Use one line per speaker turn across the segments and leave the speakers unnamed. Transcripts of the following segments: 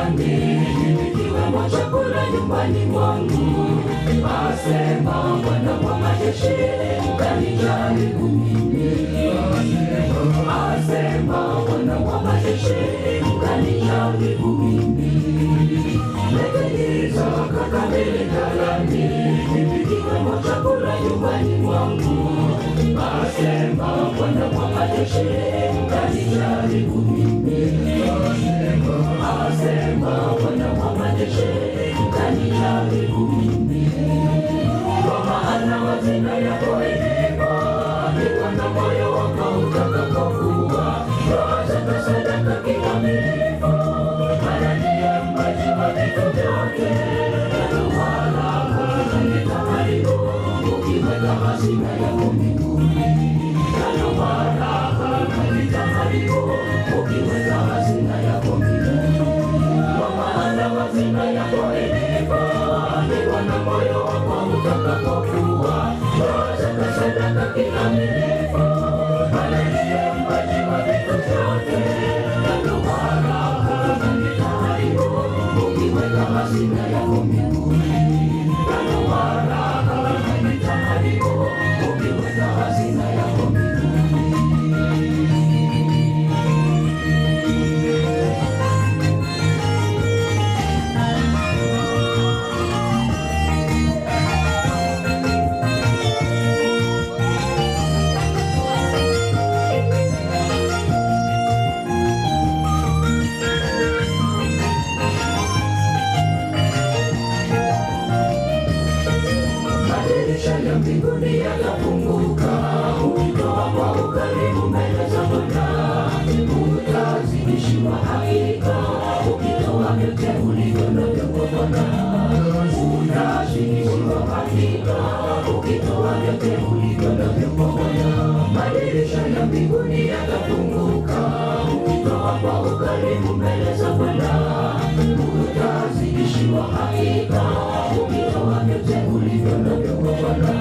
ghalani, ikiwemo chakula nyumbani mwangu. Asema Bwana wa majeshi, mkanijaribu mimi. Asema Bwana wa majeshi, mkanijaribu mimi. Leteni zaka kamili ghalani, ikiwemo chakula nyumbani mwangu. Asema Bwana wa majeshi, mkanijaribu mimi. Asema Bwana wa majeshi, mkanijaribu mimi. Kwa maana hazina yako ilipa, nikiwa na moyo wako utakapokuwa. Toa sadaka kikamilifu, maana ndiye mpaji wa vitu vyote. Wala hautaharibu ukiweka hazina yako mbinguni. Wala hautaharibu ukiweka hazina yako mbinguni. Kwa maana hazina yako ilipa, nikiwa na moyo wako utakapokuwa. Toa sadaka kikamilifu, maana ndiye mpaji wa vitu vyote. Wala hautaharibu ukiweka hazina yako mbinguni. Wala hautaharibu ukiweka hazina yako mbinguni. Madirisha ya mbinguni yatafunguka, ukitoa kwa ukarimu mbele za Bwana. Utazidishiwa hakika, ukitoa vyote ulivyo navyo kwa Bwana. Utazidishiwa hakika, ukitoa vyote ulivyo navyo kwa Bwana. Madirisha ya mbinguni yatafunguka, ukitoa kwa ukarimu mbele za Bwana. Utazidishiwa hakika, ukitoa vyote ulivyo navyo kwa Bwana.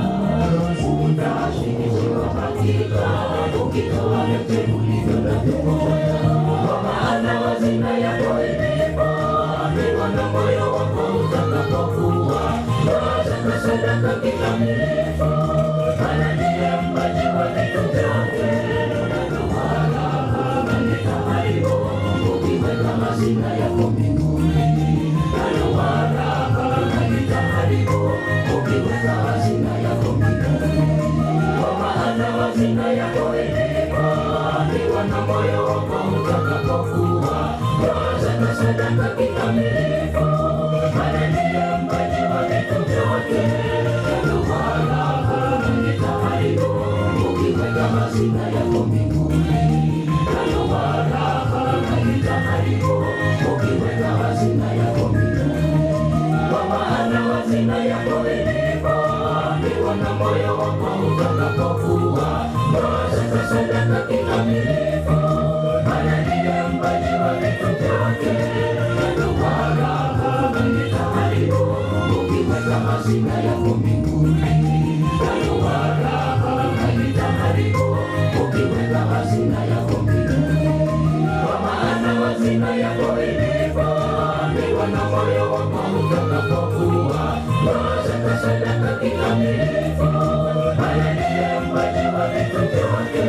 Utazidishiwa hakika, ukitoa vyote ulivyo navyo kwa Bwana. Kwa maana hazina yako ilipa, nikiwa na moyo wako utakapokuwa. Toa sadaka kikamilifu, maana ndiye mpaji wa vitu vyote. Wala hautaharibu ukiweka hazina yako mbinguni. Wala hautaharibu ukiweka hazina yako mbinguni. Kwa maana hazina yako ilipa, nikiwa na moyo wako utakapokuwa. Toa sadaka kikamilifu, maana ndiye mpaji wa vitu vyote. Wala hautaharibu ukiweka hazina yako mbinguni. Wala hautaharibu ukiweka hazina yako mbinguni. Kwa maana hazina yako ilipa, nikiwa na moyo wako utakapokuwa. Toa sadaka kikamilifu, maana ndiye mpaji wa vitu vyote. Wala hautaharibu ukiweka hazina yako mbinguni. Wala hautaharibu ukiweka hazina yako mbinguni. Kwa maana hazina yako ilipa, nikiwa na moyo wako utakapokuwa. Toa sadaka kikamilifu, maana ndiye mpaji wa vitu vyote.